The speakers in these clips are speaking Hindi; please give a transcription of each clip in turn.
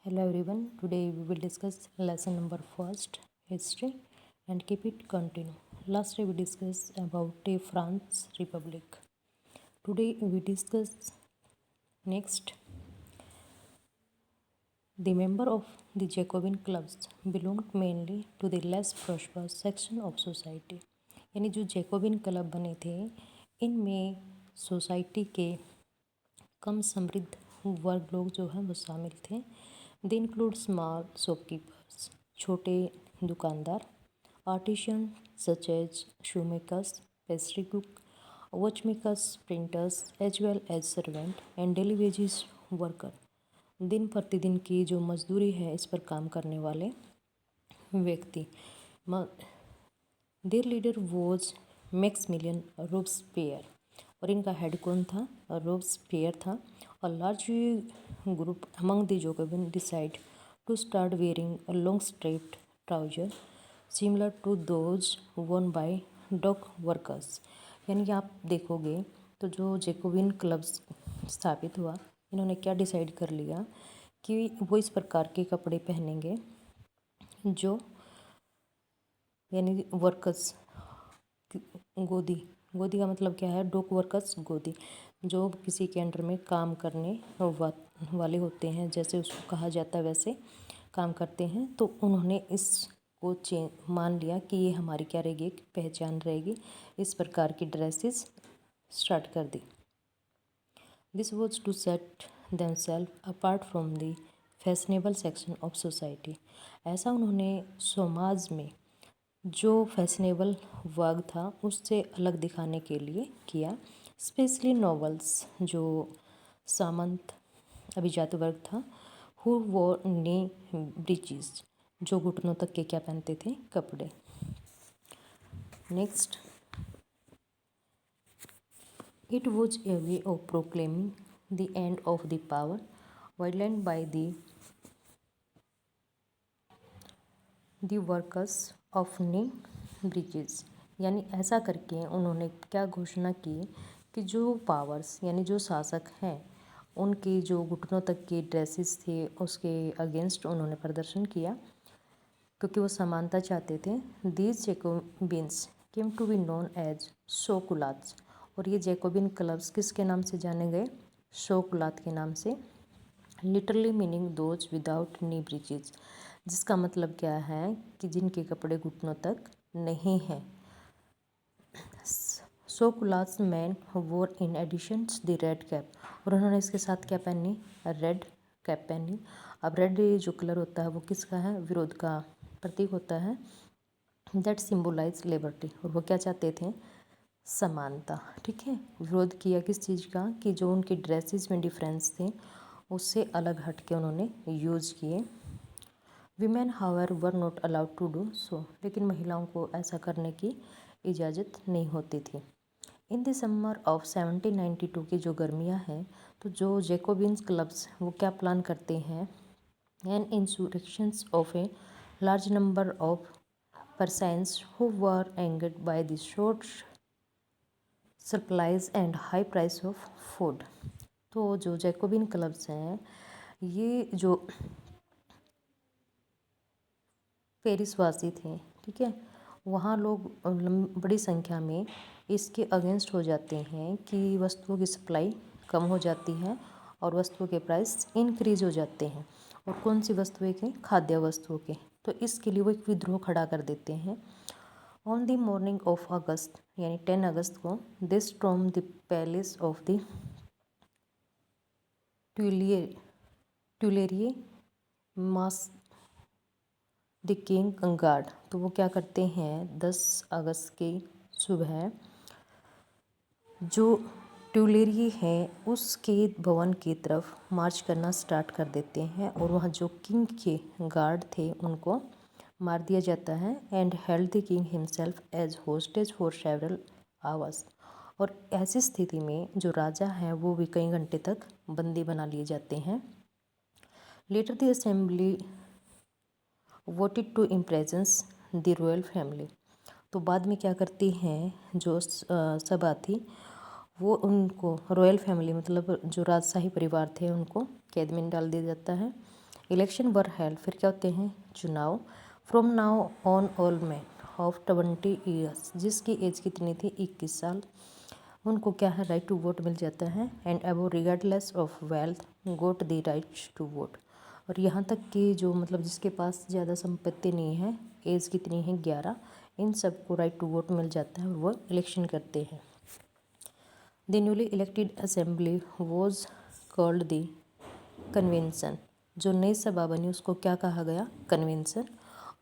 Hello everyone. Today we will discuss lesson number first, history, and keep it continue. Last day we discussed about the France Republic. Today we discuss next the member of the Jacobin clubs belonged mainly to the less prosperous section of society. यानी जो जैकोबिन क्लब बने थे इनमें सोसाइटी के कम समृद्ध वर्ग लोग जो हैं वो शामिल थे। दे इंक्लूड स्मॉल शॉपकीपर्स, छोटे दुकानदार, artisan such as shoemakers, pastry cook, watchmakers, printers as well as servant and daily wages worker. दिन प्रतिदिन की जो मजदूरी है इस पर काम करने वाले व्यक्ति। Their leader was Maximilian Robespierre और इनका हेड कौन था? रोब्सपियर था। और large group among the Jacobin decided to start wearing a long striped trouser similar to those worn by dock workers. यानी कि आप देखोगे तो जो जैकोबिन क्लब्स स्थापित हुआ इन्होंने क्या डिसाइड कर लिया कि वो इस प्रकार के कपड़े पहनेंगे जो यानी वर्कर्स गोदी गोदी का मतलब क्या है? डॉक वर्कर्स गोदी जो किसी के अंडर में काम करने वाले होते हैं, जैसे उसको कहा जाता है वैसे काम करते हैं। तो उन्होंने इसको मान लिया कि ये हमारी क्या रहेगी, एक पहचान रहेगी। इस प्रकार की ड्रेसेस स्टार्ट कर दी। This was to set themselves apart from the fashionable section of society. ऐसा उन्होंने समाज में जो फैशनेबल वर्ग था उससे अलग दिखाने के लिए किया। स्पेशली नॉवेल्स जो सामंत अभिजात वर्ग था, हु वोर नी ब्रीचेस जो घुटनों तक के क्या पहनते थे? कपड़े। Next, it was a way of proclaiming the end of the power wielded by the workers of knee breeches. यानी ऐसा करके उन्होंने क्या घोषणा की कि जो पावर्स यानी जो शासक हैं उनकी जो घुटनों तक की ड्रेसेस थे उसके अगेंस्ट उन्होंने प्रदर्शन किया, क्योंकि वो समानता चाहते थे। These Jacobins came to be known as sansculottes. और ये जैकोबिन क्लब्स किसके नाम से जाने गए? शोकुलात के नाम से। Literally meaning those without knee breaches, जिसका मतलब क्या है कि जिनके कपड़े घुटनों तक नहीं हैं। Sansculottes men wore in addition the red cap. और उन्होंने इसके साथ क्या पहनी? रेड कैप पहनी। अब रेड जो कलर होता है वो किसका है? विरोध का प्रतीक होता है। That symbolise liberty. और वो क्या चाहते थे? समानता। ठीक है, विरोध किया किस चीज़ का? कि जो उनकी ड्रेसेस में डिफरेंस थे उससे अलग हट के उन्होंने यूज़ किए। Women however were not allowed to do so. लेकिन महिलाओं को ऐसा करने की इजाज़त नहीं होती थी। इन द समर ऑफ 1792 की जो गर्मियाँ हैं तो जो जैकोबिन्स क्लब्स वो क्या प्लान करते हैं? An insurrections of a large number of persons who were angered by the short supplies and high price of food. तो जो जैकोबिन क्लब्स हैं ये जो पेरिस वासी थे, ठीक है, वहाँ लोग बड़ी संख्या में इसके अगेंस्ट हो जाते हैं कि वस्तुओं की सप्लाई कम हो जाती है और वस्तुओं के प्राइस इंक्रीज हो जाते हैं। और कौन सी वस्तुएं के? खाद्य वस्तुओं के। तो इसके लिए वो एक विद्रोह खड़ा कर देते हैं। On the morning of August यानी 10 अगस्त को they storm the palace of the Tuileries mass the king guard. तो वो क्या करते हैं? 10 अगस्त की सुबह जो ट्यूलेरिए है उसके भवन की तरफ मार्च करना स्टार्ट कर देते हैं और वहाँ जो किंग के गार्ड थे उनको मार दिया जाता है। And held the king himself as hostage for several hours. और ऐसी स्थिति में जो राजा हैं वो भी कई घंटे तक बंदी बना लिए जाते हैं। Later the assembly voted to imprison the royal family. तो बाद में क्या करती हैं जो सभा थी वो उनको रॉयल फैमिली मतलब जो राजशाही परिवार थे उनको कैद में डाल दिया जाता है। इलेक्शन वर हेल्ड, फिर क्या होते हैं चुनाव। From now on all man of 20 years, जिसकी एज कितनी थी 21 साल, उनको क्या है राइट टू वोट मिल जाता है। And above regardless of wealth got the right to vote, और यहाँ तक कि जो मतलब जिसके पास ज़्यादा संपत्ति नहीं है, एज कितनी है 11, इन सबको राइट टू वोट मिल जाता है और वो इलेक्शन करते हैं। The newly elected assembly was called the convention, जो नई सभा बनी उसको क्या कहा गया convention.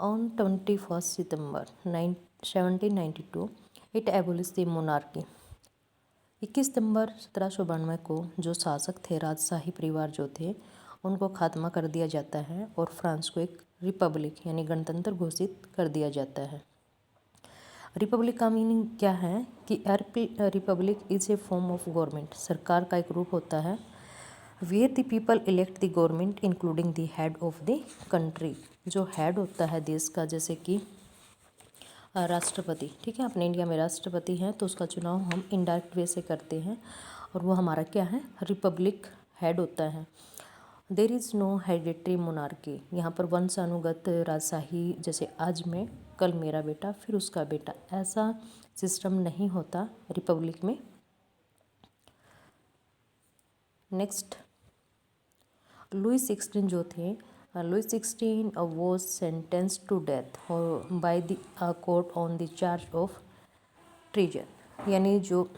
On 21 September 1792 it abolish the monarchy, 21 सितंबर 1792 को जो शासक थे राजशाही परिवार जो थे उनको खात्मा कर दिया जाता है और फ्रांस को एक रिपब्लिक यानी गणतंत्र घोषित कर दिया जाता है। रिपब्लिक का मीनिंग क्या है कि republic is a form of government, सरकार का एक रूप होता है। Where the people elect the government including the head of the country, जो हेड होता है देश का, जैसे कि राष्ट्रपति, ठीक है, अपने इंडिया में राष्ट्रपति हैं तो उसका चुनाव हम इनडायरेक्ट वे से करते हैं और वो हमारा क्या है रिपब्लिक हेड होता है। There is no hereditary monarchy, यहाँ पर वंशानुगत राजशाही, जैसे आज मैं कल मेरा बेटा फिर उसका बेटा, ऐसा सिस्टम नहीं होता रिपब्लिक में। नेक्स्ट, लुई 16 जो थे, Louis 16 was sentence to death by the court on the charge of treason, यानी जो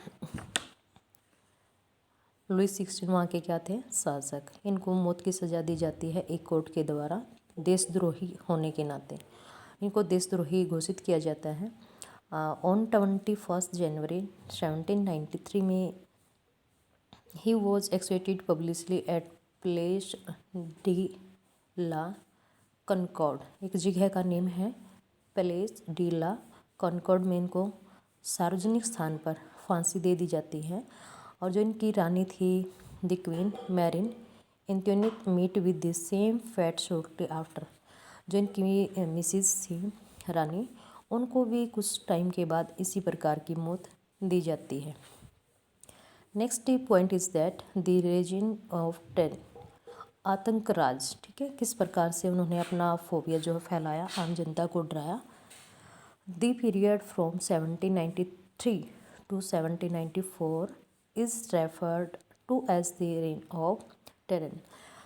लुई 16 वहाँ के क्या थे शासक, इनको मौत की सज़ा दी जाती है एक कोर्ट के द्वारा देशद्रोही होने के नाते, इनको देशद्रोही घोषित किया जाता है। ऑन 21 जनवरी 1793 में ही was expected publicly at Place de la Concorde, एक जगह का नेम है प्लेस डी ला कनकॉर्ड में इनको सार्वजनिक स्थान पर फांसी दे दी जाती है। और जो इनकी रानी थी the queen Marie Antoinette meet with the same fate shortly after, जो इनकी मिसिस थी रानी, उनको भी कुछ टाइम के बाद इसी प्रकार की मौत दी जाती है। Next point is that the resin of terror, आतंक राज, ठीक है, किस प्रकार से उन्होंने अपना फोबिया जो फैलाया, आम जनता को डराया। The period from 1793 to 1794 is referred to as the Reign of Terror,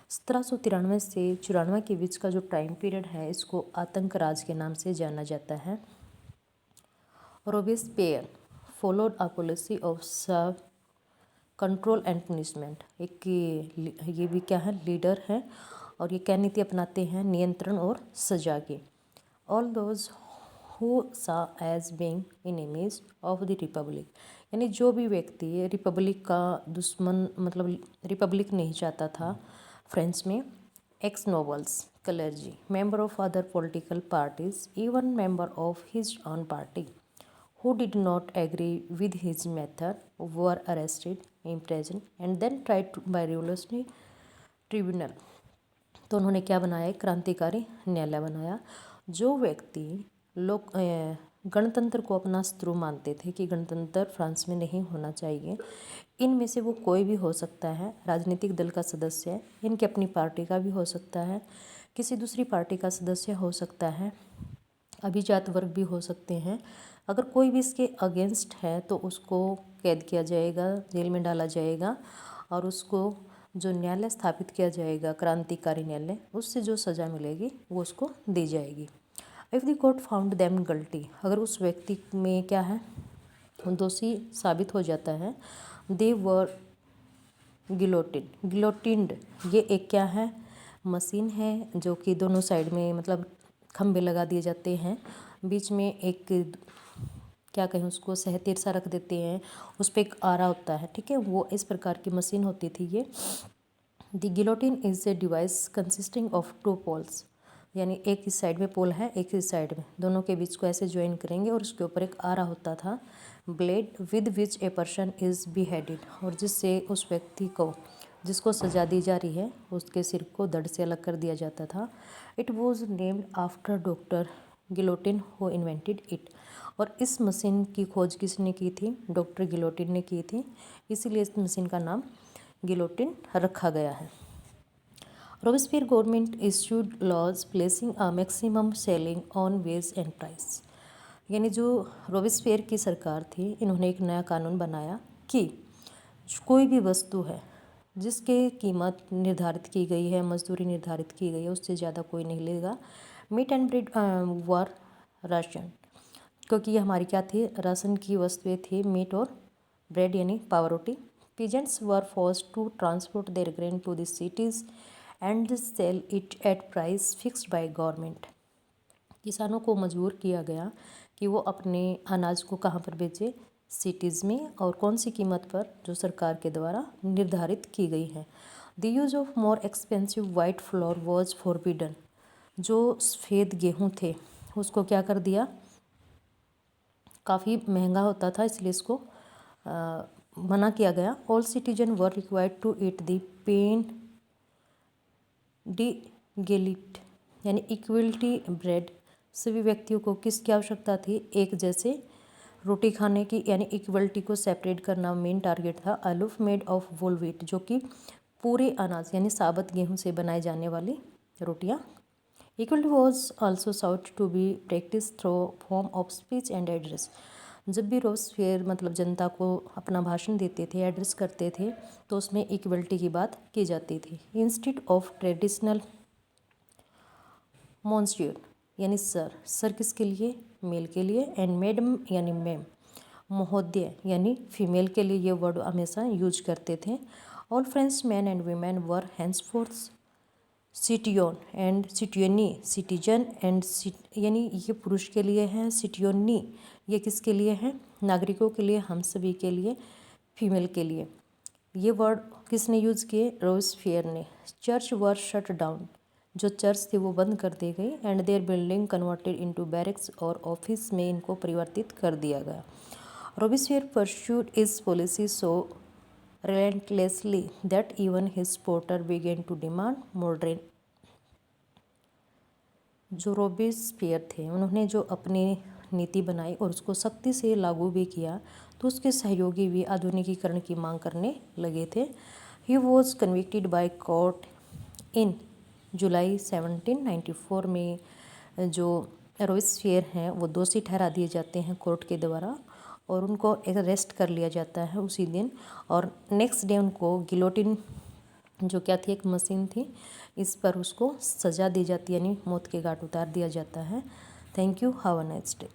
1793 से 94 के बीच का जो टाइम पीरियड है इसको आतंक राज के नाम से जाना जाता है। Robespierre followed a policy of सब कंट्रोल एंड पनिशमेंट, एक ये भी क्या है लीडर है और ये क्या नीति अपनाते हैं नियंत्रण और सजा की। All those who saw as being enemies of the republic, यानी जो भी व्यक्ति रिपब्लिक का दुश्मन मतलब रिपब्लिक नहीं चाहता था फ्रेंच में, x nobles clergy member of other political parties even member of his own party who did not agree with his method were arrested, imprisoned and then tried by revolutionary tribunal। तो उन्होंने क्या बनाया, एक क्रांतिकारी न्यायालय बनाया। जो व्यक्ति लोग गणतंत्र को अपना शत्रु मानते थे कि गणतंत्र फ्रांस में नहीं होना चाहिए, इनमें से वो कोई भी हो सकता है, राजनीतिक दल का सदस्य है, इनकी अपनी पार्टी का भी हो सकता है, किसी दूसरी पार्टी का सदस्य हो सकता है, अभिजात वर्ग भी हो सकते हैं। अगर कोई भी इसके अगेंस्ट है तो उसको कैद किया जाएगा, जेल में डाला जाएगा और उसको जो न्यायालय स्थापित किया जाएगा क्रांतिकारी न्यायालय, उससे जो सज़ा मिलेगी वो उसको दी जाएगी। If the court found them guilty, अगर उस व्यक्ति में क्या है दोषी साबित हो जाता है, दे वर गिलोटिन्ड, ये एक क्या है मशीन है जो कि दोनों साइड में मतलब खंभे लगा दिए जाते हैं, बीच में एक क्या कहें उसको सहतीर सा रख देते हैं, उस पर एक आरा होता है, ठीक है, वो इस प्रकार की मशीन होती थी ये। The guillotine is a device consisting of 2 poles, यानी एक इस साइड में पोल है एक इस साइड में, दोनों के बीच को ऐसे ज्वाइन करेंगे और उसके ऊपर एक आरा होता था। Blade with which a person is beheaded, और जिससे उस व्यक्ति को जिसको सजा दी जा रही है उसके सिर को धड़ से अलग कर दिया जाता था। It was named after doctor Guillotin who invented it, और इस मशीन की खोज किसने की थी, डॉक्टर गिलोटिन ने की थी, इसीलिए इस मशीन का नाम गिलोटिन रखा गया है। Robespierre government issued laws placing a maximum ceiling on wage and price. यानी जो रोबेस्पियर की सरकार थी, इन्होंने एक नया कानून बनाया कि कोई भी वस्तु है जिसके कीमत निर्धारित की गई है, मजदूरी निर्धारित की गई है, उससे ज़्यादा कोई नहीं लेगा। Meat and bread were ration, क्योंकि ये हमारी क्या थी, राशन की वस्तुएं थी, मीट और ब्रेड यानी पाव रोटी। Peasants were forced to transport their grain to the cities and sell it at price fixed by government. किसानों को मजबूर किया गया कि वो अपने अनाज को कहाँ पर बेचे, सिटीज़ में, और कौन सी कीमत पर, जो सरकार के द्वारा निर्धारित की गई है। The use of more expensive white floor was forbidden. जो सफ़ेद गेहूँ थे उसको क्या कर दिया, काफ़ी महंगा होता था, इसलिए इसको मना किया गया। All citizen were required to eat the pain de egalite यानी इक्वलिटी ब्रेड। सभी व्यक्तियों को किसकी आवश्यकता थी, एक जैसे रोटी खाने की, यानी इक्वलिटी को सेपरेट करना मेन टारगेट था। A loaf made of whole wheat, जो कि पूरे अनाज यानी साबुत गेहूं से बनाई जाने वाली रोटियां। Equality was also sought to be practice through form of speech and address. जब भी रोबेस्पियर मतलब जनता को अपना भाषण देते थे, एड्रेस करते थे, तो उसमें इक्वलिटी की बात की जाती थी। इंस्टेड ऑफ ट्रेडिशनल मॉन्स्यूर यानी सर, सर किसके लिए, मेल के लिए, एंड मैडम यानी मैम, महोदय यानी फीमेल के लिए ये वर्ड हमेशा यूज करते थे। All French man and women were henceforth citoyen and citoyenne, citizen and यानी ये पुरुष के लिए है, सिटियोनी ये किसके लिए है, नागरिकों के लिए, हम सभी के लिए, फीमेल के लिए। ये वर्ड किसने यूज़ किए, रोबेस्पियर ने। चर्च वर शट डाउन, जो चर्च थी वो बंद कर दी गई, and their building converted into barracks, और ऑफिस में इनको परिवर्तित कर दिया गया। Robespierre pursued his policy so relentlessly that even his supporters began to demand modern। जो रोबेस्पियर थे, उन्होंने जो अपनी नीति बनाई और उसको सख्ती से लागू भी किया, तो उसके सहयोगी भी आधुनिकीकरण की मांग करने लगे थे। He was convicted by court in July 1794 में। जो रोबेस्पियर हैं वो दोषी ठहरा दिए जाते हैं कोर्ट के द्वारा, और उनको अरेस्ट कर लिया जाता है उसी दिन, और नेक्स्ट डे उनको गिलोटिन, जो क्या थी, एक मशीन थी, इस पर उसको सज़ा दी जाती है, यानी मौत के घाट उतार दिया जाता है। Thank you, have a nice day.